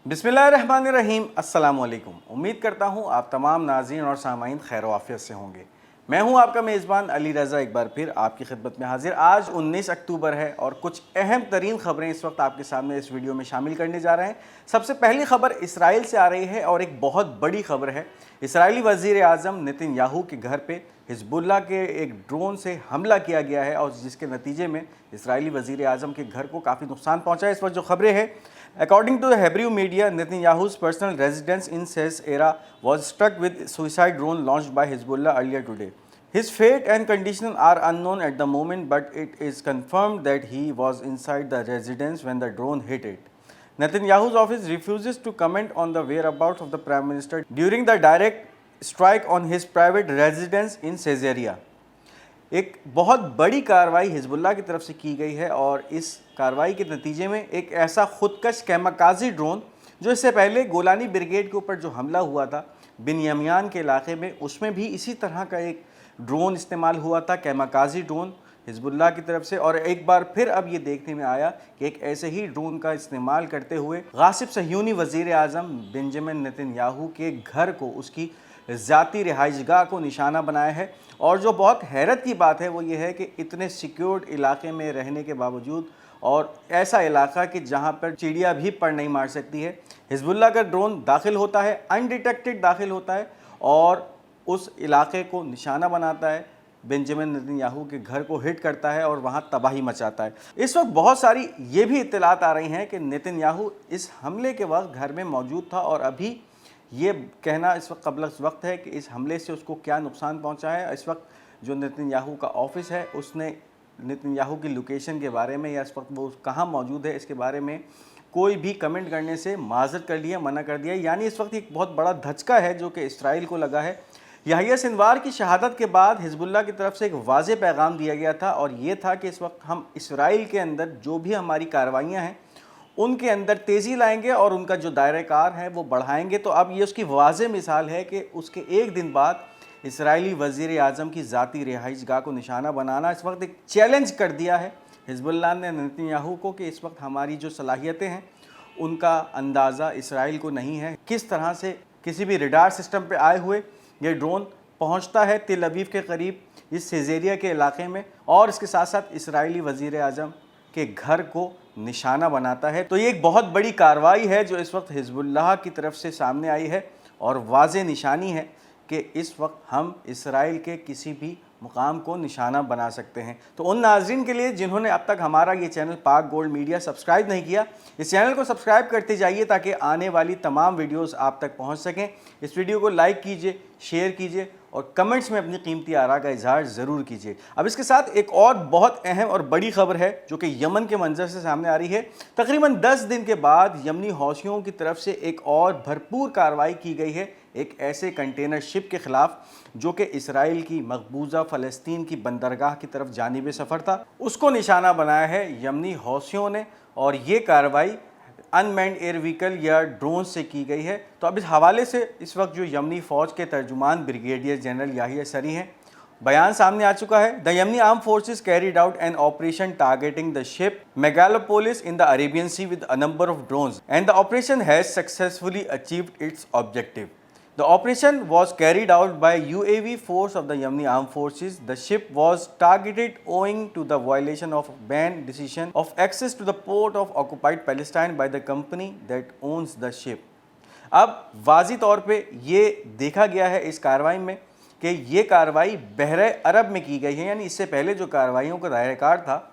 बिस्मिल्लाहिर्रहमानिर्रहीम। अस्सलाम वालेकुम। उम्मीद करता हूँ आप तमाम नाज़रीन और सामाईन खैर आफियत से होंगे। मैं हूँ आपका मेज़बान अली रज़ा, एक बार फिर आपकी खिदमत में हाजिर। आज 19 अक्टूबर है और कुछ अहम तरीन ख़बरें इस वक्त आपके सामने इस वीडियो में शामिल करने जा रहे हैं। सबसे पहली खबर इसराइल से आ रही है और एक बहुत बड़ी खबर है। इसराइली वज़ीर आज़म नेतन्याहू के घर पे हिज़्बुल्लाह के एक ड्रोन से हमला किया गया है और जिसके नतीजे में इसराइली वज़ीर आज़म के घर को काफ़ी नुकसान पहुँचा है। इस वक्त जो खबरें हैं, according to the Hebrew media, Netanyahu's personal residence in Caesarea was struck with suicide drone launched by Hezbollah earlier today. His fate and condition are unknown at the moment, but it is confirmed that he was inside the residence when the drone hit it. Netanyahu's office refuses to comment on the whereabouts of the Prime Minister during the direct strike on his private residence in Caesarea. एक बहुत बड़ी कार्रवाई Hezbollah की तरफ से की गई है और इस कार्रवाई के नतीजे में एक ऐसा खुदकश कैमकाज़ी ड्रोन जो इससे पहले गोलानी ब्रिगेड के ऊपर जो हमला हुआ था बिन्यामिन के इलाके में, उसमें भी इसी तरह का एक ड्रोन इस्तेमाल हुआ था, कैमकाज़ी ड्रोन हिज़्बुल्लाह की तरफ से। और एक बार फिर अब ये देखने में आया कि एक ऐसे ही ड्रोन का इस्तेमाल करते हुए गासिब सह्यूनी वज़ीर आज़म बेंजामिन नेतन्याहू के घर को, उसकी ज़ाती रिहाइशगाह को निशाना बनाया है। और जो बहुत हैरत की बात है वो ये है कि इतने सिक्योर्ड इलाके में रहने के बावजूद, और ऐसा इलाका कि जहाँ पर चिड़िया भी पर नहीं मार सकती है, हिज़्बुल्लाह का ड्रोन दाखिल होता है, अनडिटेक्टेड दाखिल होता है और उस इलाके को निशाना बनाता है, बेंजामिन नेतन्याहू के घर को हिट करता है और वहाँ तबाही मचाता है। इस वक्त बहुत सारी ये भी इत्तलात आ रही हैं कि नेतन्याहू इस हमले के वक्त घर में मौजूद था और अभी ये कहना इस वक्त कबल वक्त है कि इस हमले से उसको क्या नुकसान पहुंचा है। इस वक्त जो नेतन्याहू का ऑफिस है उसने नेतन्याहू की लोकेशन के बारे में या इस वक्त वो कहाँ मौजूद है इसके बारे में कोई भी कमेंट करने से माज़रत कर लिया, मना कर दिया। यानी इस वक्त एक बहुत बड़ा धचका है जो कि इसराइल को लगा है। याहिया सिनवार की शहादत के बाद हिज़्बुल्लाह की तरफ से एक वाज़े पैगाम दिया गया था और ये था कि इस वक्त हम इसराइल के अंदर जो भी हमारी कार्रवाइयाँ हैं उनके अंदर तेज़ी लाएंगे और उनका जो दायरे कार है वो बढ़ाएंगे। तो अब ये उसकी वाज़े मिसाल है कि उसके एक दिन बाद इसराइली वज़ीर आज़म की ज़ाती रिहाइशगाह को निशाना बनाना इस वक्त एक चैलेंज कर दिया है हिज़्बुल्लाह ने नेतन्याहू को कि इस वक्त हमारी जो सलाहियतें हैं उनका अंदाज़ा इसराइल को नहीं है। किस तरह से किसी भी रडार सिस्टम पर आए हुए ये ड्रोन पहुँचता है तेल अवीव के करीब इस सेजेरिया के इलाके में और इसके साथ साथ इसराइली वज़ीर आज़म के घर को निशाना बनाता है। तो ये एक बहुत बड़ी कार्रवाई है जो इस वक्त हिज़्बुल्लाह की तरफ से सामने आई है और वाज़े निशानी है कि इस वक्त हम इसराइल के किसी भी मुकाम को निशाना बना सकते हैं। तो उन नाज़रीन के लिए जिन्होंने अब तक हमारा ये चैनल पाक गोल्ड मीडिया सब्सक्राइब नहीं किया, इस चैनल को सब्सक्राइब करते जाइए ताकि आने वाली तमाम वीडियोस आप तक पहुंच सकें। इस वीडियो को लाइक कीजिए, शेयर कीजिए और कमेंट्स में अपनी कीमती आरा का इजहार ज़रूर कीजिए। अब इसके साथ एक और बहुत अहम और बड़ी खबर है जो कि यमन के मंजर से सामने आ रही है। तकरीबन 10 दिन के बाद यमनी हौसियों की तरफ से एक और भरपूर कार्रवाई की गई है एक ऐसे कंटेनर शिप के ख़िलाफ़ जो कि इसराइल की मकबूजा फ़लस्तीन की बंदरगाह की तरफ जानिब सफ़र था। उसको निशाना बनाया है यमनी हौसियों ने और ये कार्रवाई अनमैन्ड एयर व्हीकल या ड्रोन से की गई है। तो अब इस हवाले से इस वक्त जो यमनी फ़ौज के तर्जुमान ब्रिगेडियर जनरल याहिया सरी हैं, बयान सामने आ चुका है। The Yemeni armed forces carried out an operation targeting the ship Megalopolis in the Arabian sea with a number of drones and the operation has successfully achieved its objective. The operation was carried out by UAV force of the Yemeni armed forces. The ship was targeted owing to the violation of ban decision of access to the port of occupied Palestine by the company that owns the ship. अब वाज़ी तौर पे ये देखा गया है इस कार्रवाई में कि ये कार्रवाई बहरे अरब में की गई है। यानी इससे पहले जो कार्रवाइयों का दायरेकार था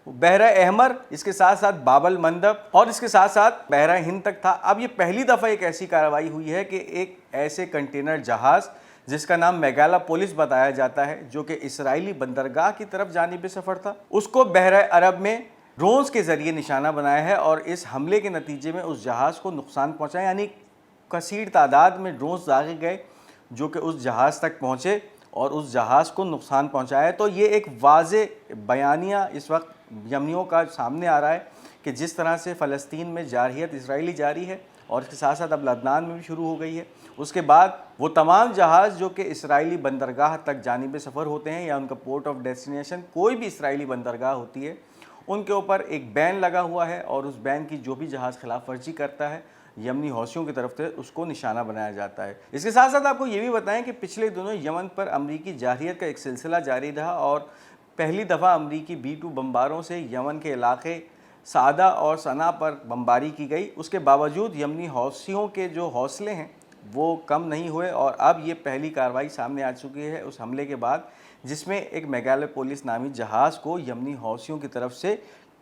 बहरा अहमर, इसके साथ साथ बाबल मंदब और इसके साथ साथ बहरा हिंद तक था। अब ये पहली दफ़ा एक ऐसी कार्रवाई हुई है कि एक ऐसे कंटेनर जहाज़ जिसका नाम मेगालोपोलिस बताया जाता है जो कि इसराइली बंदरगाह की तरफ जानिब सफ़र था, उसको बहरा अरब में ड्रोन्स के ज़रिए निशाना बनाया है और इस हमले के नतीजे में उस जहाज़ को नुकसान पहुँचा। यानी कसीर तादाद में ड्रोन्स दागे गए जो कि उस जहाज़ तक पहुँचे और उस जहाज़ को नुकसान पहुँचाया। तो ये एक वाज़े बयानिया इस वक्त यमनियों का सामने आ रहा है कि जिस तरह से फ़लस्तीन में जारहियत इसराइली जारी है और इसके साथ साथ अब लबनान में भी शुरू हो गई है। उसके बाद वो तमाम जहाज़ जो कि इसराइली बंदरगाह तक जानिब सफ़र होते हैं या उनका पोर्ट ऑफ डेस्टिनेशन कोई भी इसराइली बंदरगाह होती है, उनके ऊपर एक बैन लगा हुआ है और उस बैन की जो भी जहाज़ खिलाफ वर्जी करता है یمنی حوثیوں کی طرف سے اس کو نشانہ بنایا جاتا ہے۔ اس کے ساتھ ساتھ آپ کو یہ بھی بتائیں کہ پچھلے دنوں یمن پر امریکی جارحیت کا ایک سلسلہ جاری رہا اور پہلی دفعہ امریکی B-2 بمباروں سے یمن کے علاقے سعدہ اور صنعا پر بمباری کی گئی۔ اس کے باوجود یمنی حوثیوں کے جو حوصلے ہیں وہ کم نہیں ہوئے اور اب یہ پہلی کارروائی سامنے آ چکی ہے اس حملے کے بعد، جس میں ایک میگالے پولیس نامی جہاز کو یمنی حوثیوں کی طرف سے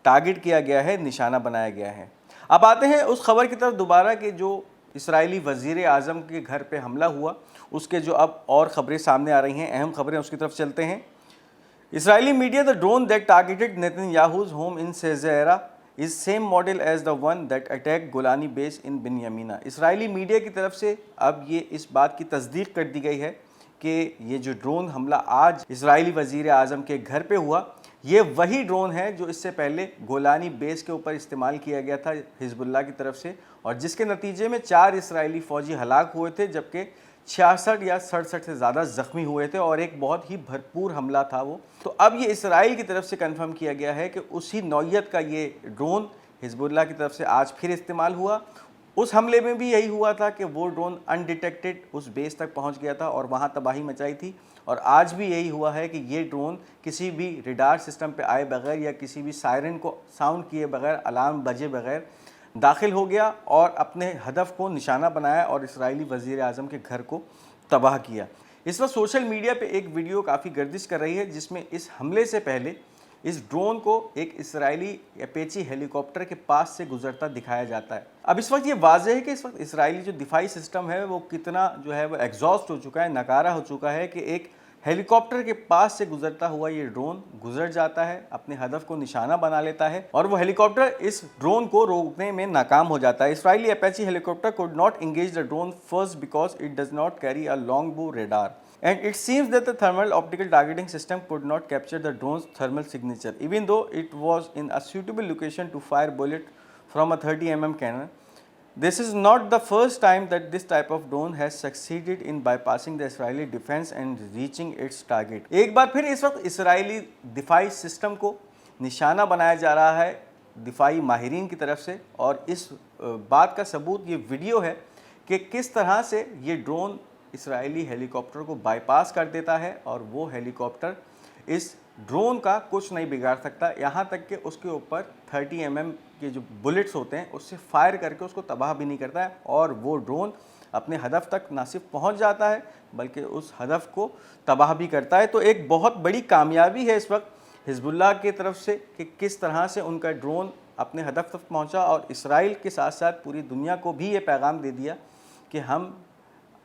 ٹارگٹ کیا گیا ہے، نشانہ بنایا گیا ہے۔ اب آتے ہیں اس خبر کی طرف دوبارہ کہ جو اسرائیلی وزیر اعظم کے گھر پہ حملہ ہوا، اس کے جو اب اور خبریں سامنے آ رہی ہیں، اہم خبریں، اس کی طرف چلتے ہیں۔ Israeli media, the drone that targeted Netanyahu's home in Caesarea is same model as the one that attacked Golani base in Binyamina۔ Israeli media کی طرف سے اب یہ اس بات کی تصدیق کر دی گئی ہے کہ یہ جو ڈرون حملہ آج اسرائیلی وزیر اعظم کے گھر پہ ہوا، یہ وہی ڈرون ہے جو اس سے پہلے گولانی بیس کے اوپر استعمال کیا گیا تھا حزب اللہ کی طرف سے، اور جس کے نتیجے میں 4 اسرائیلی فوجی ہلاک ہوئے تھے، جبکہ 66 یا 67 سے زیادہ زخمی ہوئے تھے، اور ایک بہت ہی بھرپور حملہ تھا وہ۔ تو اب یہ اسرائیل کی طرف سے کنفرم کیا گیا ہے کہ اسی نوعیت کا یہ ڈرون حزب اللہ کی طرف سے آج پھر استعمال ہوا۔ اس حملے میں بھی یہی ہوا تھا کہ وہ ڈرون انڈیٹیکٹڈ اس بیس تک پہنچ گیا تھا اور وہاں تباہی مچائی تھی، اور آج بھی یہی ہوا ہے کہ یہ ڈرون کسی بھی ریڈار سسٹم پہ آئے بغیر یا کسی بھی سائرن کو ساؤنڈ کیے بغیر، الارم بجے بغیر داخل ہو گیا اور اپنے ہدف کو نشانہ بنایا اور اسرائیلی وزیر اعظم کے گھر کو تباہ کیا۔ اس وقت سوشل میڈیا پہ ایک ویڈیو کافی گردش کر رہی ہے جس میں اس حملے سے پہلے اس ڈرون کو ایک اسرائیلی اپیچی ہیلی کاپٹر کے پاس سے گزرتا دکھایا جاتا ہے۔ اب اس وقت یہ واضح ہے کہ اس وقت اسرائیلی جو دفاعی سسٹم ہے وہ کتنا جو ہے وہ ایگزاسٹ ہو چکا ہے، ناکارہ ہو چکا ہے کہ ایک ہیلی کاپٹر کے پاس سے گزرتا ہوا یہ ڈرون گزر جاتا ہے، اپنے ہدف کو نشانہ بنا لیتا ہے، اور وہ ہیلی کاپٹر اس ڈرون کو روکنے میں ناکام ہو جاتا ہے۔ اسرائیلی اپیچی ہیلی copter could not engage the drone first because it does not carry a longbow radar, and it seems that the thermal optical targeting system could not capture the drone's thermal signature, even though it was in a suitable location to fire bullet from a 30 mm cannon. This is not the first time that this type of drone has succeeded in bypassing the Israeli defense and reaching its target۔ ایک بار پھر اس وقت اسرائیلی دفاعی system کو نشانہ بنایا جا رہا ہے دفاعی ماہرین کی طرف سے، اور اس بات کا ثبوت یہ ویڈیو ہے کہ کس طرح سے یہ ڈرون اسرائیلی ہیلی کاپٹر کو بائی پاس کر دیتا ہے، اور وہ ہیلی کاپٹر اس ڈرون کا کچھ نہیں بگاڑ سکتا، یہاں تک کہ اس کے اوپر 30 mm کے جو بلٹس ہوتے ہیں اس سے فائر کر کے اس کو تباہ بھی نہیں کرتا ہے، اور وہ ڈرون اپنے ہدف تک نہ صرف پہنچ جاتا ہے بلکہ اس ہدف کو تباہ بھی کرتا ہے۔ تو ایک بہت بڑی کامیابی ہے اس وقت حزب اللہ کی طرف سے کہ کس طرح سے ان کا ڈرون اپنے ہدف تک پہنچا، اور اسرائیل کے ساتھ ساتھ پوری دنیا کو بھی یہ پیغام دے دیا کہ ہم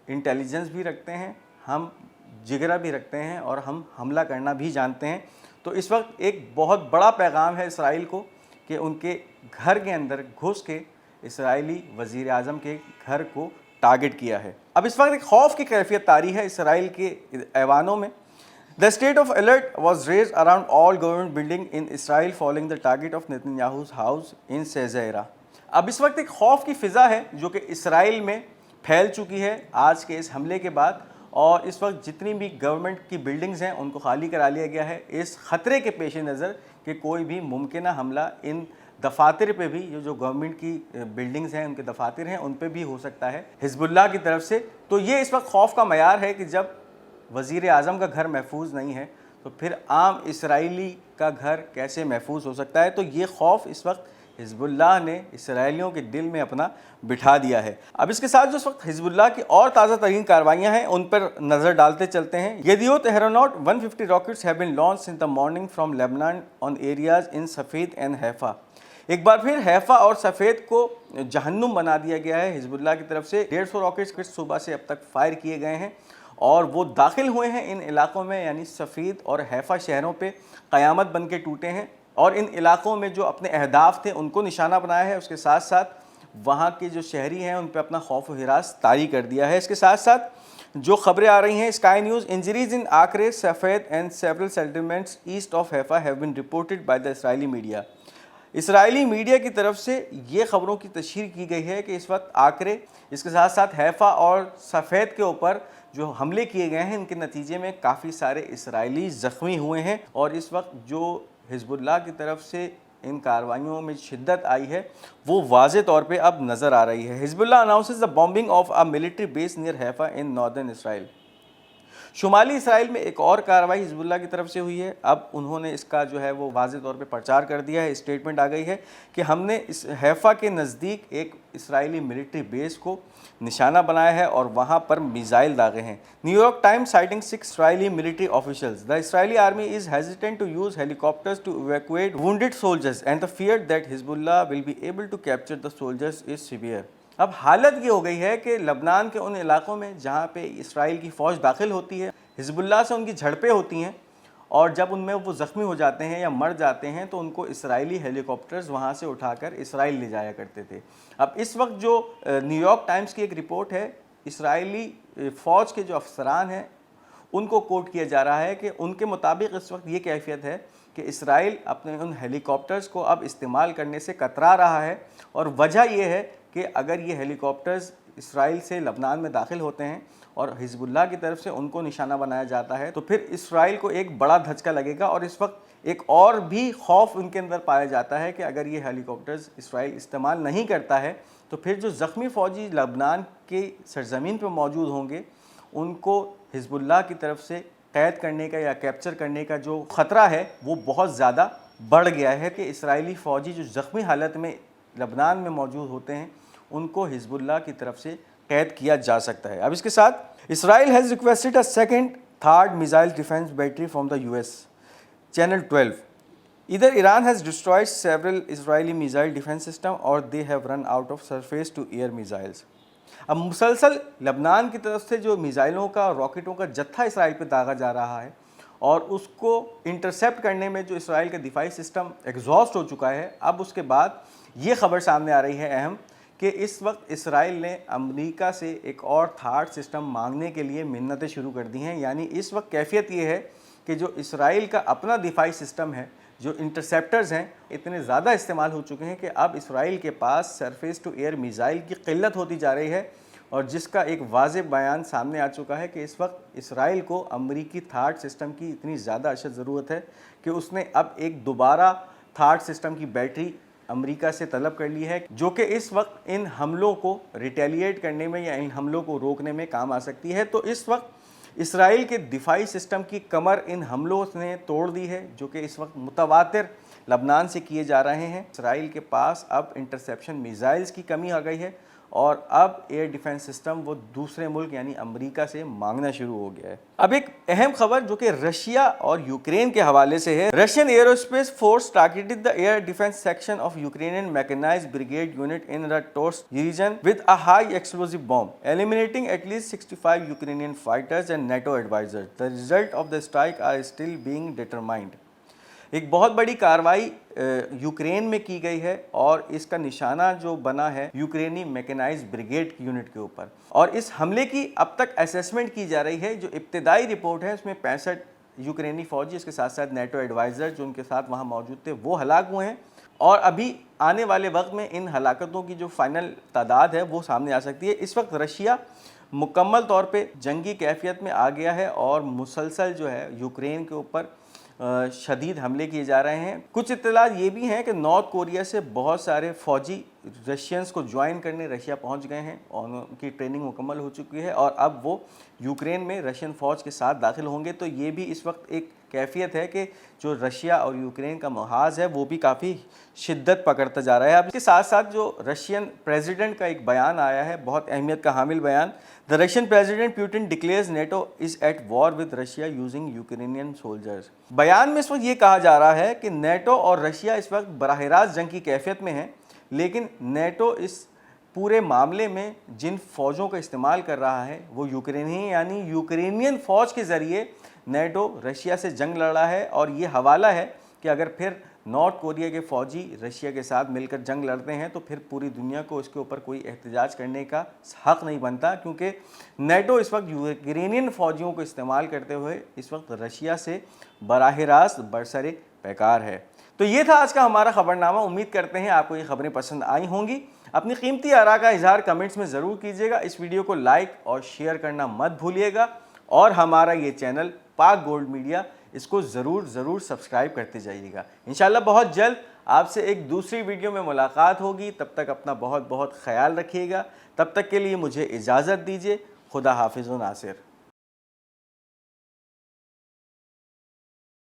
انٹیلیجنس بھی رکھتے ہیں، ہم جگرا بھی رکھتے ہیں، اور ہم حملہ کرنا بھی جانتے ہیں۔ تو اس وقت ایک بہت بڑا پیغام ہے اسرائیل کو کہ ان کے گھر کے اندر گھس کے اسرائیلی وزیر اعظم کے گھر کو ٹارگٹ کیا ہے۔ اب اس وقت ایک خوف کی کیفیت طاری ہے اسرائیل کے ایوانوں میں۔ The state of alert was raised around all government buildings in Israel following the target of Netanyahu's house in Caesarea۔ اب اس وقت ایک خوف کی فضا ہے جو کہ اسرائیل میں پھیل چکی ہے آج کے اس حملے کے بعد، اور اس وقت جتنی بھی گورنمنٹ کی بلڈنگز ہیں ان کو خالی کرا لیا گیا ہے اس خطرے کے پیش نظر کہ کوئی بھی ممکنہ حملہ ان دفاتر پہ بھی، جو گورنمنٹ کی بلڈنگز ہیں ان کے دفاتر ہیں ان پہ بھی ہو سکتا ہے حزب اللہ کی طرف سے۔ تو یہ اس وقت خوف کا معیار ہے کہ جب وزیر اعظم کا گھر محفوظ نہیں ہے تو پھر عام اسرائیلی کا گھر کیسے محفوظ ہو سکتا ہے۔ تو یہ خوف اس وقت حزب اللہ نے اسرائیلیوں کے دل میں اپنا بٹھا دیا ہے۔ اب اس کے ساتھ جو اس وقت حزب اللہ کی اور تازہ ترین کاروائیاں ہیں ان پر نظر ڈالتے چلتے ہیں۔ یدیوت ایروناٹ 150 rockets have been launched in the morning from Lebanon on areas in Safed and Haifa۔ ایک بار پھر حیفا اور سفید کو جہنم بنا دیا گیا ہے حزب اللہ کی طرف سے۔ 150 راکٹس صبح سے اب تک فائر کیے گئے ہیں اور وہ داخل ہوئے ہیں ان علاقوں میں، یعنی سفید اور حیفا شہروں پہ قیامت بن کے ٹوٹے ہیں، اور ان علاقوں میں جو اپنے اہداف تھے ان کو نشانہ بنایا ہے۔ اس کے ساتھ ساتھ وہاں کے جو شہری ہیں ان پہ اپنا خوف و ہراس طاری کر دیا ہے۔ اس کے ساتھ ساتھ جو خبریں آ رہی ہیں sky news, injuries in Acre, Safed and several settlements east of Haifa have been reported by the Israeli media. اسرائیلی میڈیا کی طرف سے یہ خبروں کی تشہیر کی گئی ہے کہ اس وقت آکرے، اس کے ساتھ ساتھ حیفا اور سفید کے اوپر جو حملے کیے گئے ہیں ان کے نتیجے میں کافی سارے اسرائیلی زخمی ہوئے ہیں، اور اس وقت جو حزب اللہ کی طرف سے इन कार्रवाइयों में शिद्दत आई है वो वाज़े तौर पे अब नज़र आ रही है। Hezbollah announces the bombing of a military base near Haifa in northern Israel. शुमाली इसराइल में एक और कार्रवाई हिजबुल्लाह की तरफ से हुई है। अब उन्होंने इसका जो है वो वाज़े तौर पे प्रचार कर दिया है, स्टेटमेंट आ गई है कि हमने इस हैफा के नज़दीक एक इसराइली मिलिट्री बेस को निशाना बनाया है और वहाँ पर मिसाइल दागे हैं। New York Times citing 6 Israeli military officials, the Israeli army is hesitant to use helicopters to evacuate wounded soldiers and the fear that Hezbollah will be able to capture the soldiers is severe. अब हालत ये हो गई है कि लबनान के उन इलाकों में जहाँ पे इसराइल की फ़ौज दाखिल होती है, हिजबुल्लाह से उनकी झड़पें होती हैं और जब उनमें वो ज़ख्मी हो जाते हैं या मर जाते हैं तो उनको इसराइली हेलीकॉप्टर्स वहाँ से उठाकर इसराइल ले जाया करते थे। अब इस वक्त जो न्यूयॉर्क टाइम्स की एक रिपोर्ट है, इसराइली फ़ौज के जो अफसरान हैं उनको कोट किया जा रहा है कि उनके मुताबिक इस वक्त ये कैफियत है कि इसराइल अपने उन हेलीकॉप्टर्स को अब इस्तेमाल करने से कतरा रहा है और वजह ये है कि अगर ये हेलीकॉप्टर्स इसराइल से लबनान में दाखिल होते हैं और हिजबुल्लाह की तरफ से उनको निशाना बनाया जाता है तो फिर इसराइल को एक बड़ा धचका लगेगा। और इस वक्त एक और भी खौफ उनके अंदर पाया जाता है कि अगर ये हेलीकॉप्टर्स इसराइल इस्तेमाल नहीं करता है तो फिर जो ज़ख्मी फ़ौजी लबनान के सरज़मीन पर मौजूद होंगे उनको हिजबुल्लाह की तरफ से कैद करने का या कैप्चर करने का जो ख़तरा है वो बहुत ज़्यादा बढ़ गया है कि इसराइली फ़ौजी जो ज़ख्मी हालत में लबनान में मौजूद होते हैं उनको हिजबुल्लाह की तरफ से कैद किया जा सकता है। अब इसके साथ Israel has requested a second third missile defence battery from the US. Channel 12, इधर Iran has destroyed several Israeli missile defence system और they have run out of surface to air missiles. अब मुसलसल लबनान की तरफ से जो मिसाइलों का रॉकेटों का जत्था इसराइल पे दागा जा रहा है और उसको इंटरसेप्ट करने में जो इसराइल का दिफाई सिस्टम एग्जॉस्ट हो चुका है, अब उसके बाद ये खबर सामने आ रही है अहम कि इस वक्त इसराइल ने अमेरिका से एक और थर्ड सिस्टम मांगने के लिए मिन्नतें शुरू कर दी हैं। यानी इस वक्त कैफियत ये है कि जो इसराइल का अपना दिफाई सिस्टम है, जो इंटरसेप्टर्स हैं, इतने ज़्यादा इस्तेमाल हो चुके हैं कि अब इसराइल के पास सरफेस टू एयर मिसाइल की किल्लत होती जा रही है और जिसका एक वाज़ेह बयान सामने आ चुका है कि इस वक्त इसराइल को अमरीकी थर्ड सिस्टम की इतनी ज़्यादा अशद ज़रूरत है कि उसने अब एक दोबारा थर्ड सिस्टम की बैटरी अमेरिका से तलब कर ली है, जो कि इस वक्त इन हमलों को रिटेलिएट करने में या इन हमलों को रोकने में काम आ सकती है। तो इस वक्त इसराइल के दिफाई सिस्टम की कमर इन हमलों ने तोड़ दी है, जो कि इस वक्त मुतवातिर लबनान से किए जा रहे हैं। इसराइल के पास अब इंटरसेप्शन मिसाइल्स की कमी आ गई है और अब एयर डिफेंस सिस्टम वो दूसरे मुल्क यानी अमेरिका से मांगना शुरू हो गया है। अब एक अहम खबर जो कि रशिया और यूक्रेन के हवाले से है। Russian aerospace force targeted the air defence section of Ukrainian mechanised brigade unit in the Tors region with a high explosive bomb, eliminating at least 65 Ukrainian fighters and NATO advisers. The result of the strike are still being determined. एक बहुत बड़ी कार्रवाई Ukraine में की गई है और इसका निशाना जो बना है यूक्रेनी मैकेनाइज्ड ब्रिगेड यूनिट के ऊपर। और इस हमले की अब तक असेसमेंट की जा रही है। जो इब्तदाई रिपोर्ट है उसमें 65 यूक्रेनी फौजी, इसके साथ साथ नेटो एडवाइज़र जो उनके साथ वहाँ मौजूद थे वो हलाक हुए हैं और अभी आने वाले वक्त में इन हलाकतों की जो फाइनल तादाद है वो सामने आ सकती है। इस वक्त रशिया मुकम्मल तौर पर जंगी कैफियत में आ गया है और मुसलसल जो है यूक्रेन के ऊपर शदीद हमले किए जा रहे हैं। कुछ इत्तलात ये भी हैं कि नॉर्थ कोरिया से बहुत सारे फ़ौजी रशियंस को ज्वाइन करने रशिया पहुंच गए हैं और उनकी ट्रेनिंग मुकम्मल हो चुकी है और अब वो यूक्रेन में रशियन फ़ौज के साथ दाखिल होंगे। तो ये भी इस वक्त एक कैफियत है कि जो रशिया और यूक्रेन का महाज है वो भी काफ़ी शिद्दत पकड़ता जा रहा है। अब इसके साथ साथ जो रशियन प्रेसिडेंट का एक बयान आया है, बहुत अहमियत का हामिल बयान। The Russian president Putin declares NATO is at war with Russia using Ukrainian soldiers. बयान में इस वक्त ये कहा जा रहा है कि नेटो और रशिया इस वक्त बराह रास्त जंग की कैफियत में है, लेकिन नेटो इस पूरे मामले में जिन फ़ौजों का इस्तेमाल कर रहा है वो यूक्रेनी यानी यूक्रेनियन फ़ौज के ज़रिए नेटो रशिया से जंग लड़ रहा है। और ये हवाला है कि अगर फिर नॉर्थ कोरिया के फ़ौजी रशिया के साथ मिलकर जंग लड़ते हैं तो फिर पूरी दुनिया को इसके ऊपर कोई एहतजाज करने का हक़ नहीं बनता, क्योंकि नेटो इस वक्त यूक्रेनियन फ़ौजियों को इस्तेमाल करते हुए इस वक्त रशिया से बराह रास्त बरसरे पैकार है। तो ये था आज का हमारा ख़बरनामा। उम्मीद करते हैं आपको ये ख़बरें पसंद आई होंगी। अपनी कीमती आरा का इजहार कमेंट्स में ज़रूर कीजिएगा। इस वीडियो को लाइक और शेयर करना मत भूलिएगा और हमारा ये चैनल पाक गोल्ड मीडिया, इसको ज़रूर सब्सक्राइब करते जाइएगा। इंशाल्लाह बहुत जल्द آپ سے ایک دوسری ویڈیو میں ملاقات ہوگی. تب تک اپنا بہت بہت خیال رکھیے گا. تب تک کے لیے مجھے اجازت دیجیے. خدا حافظ و ناصر.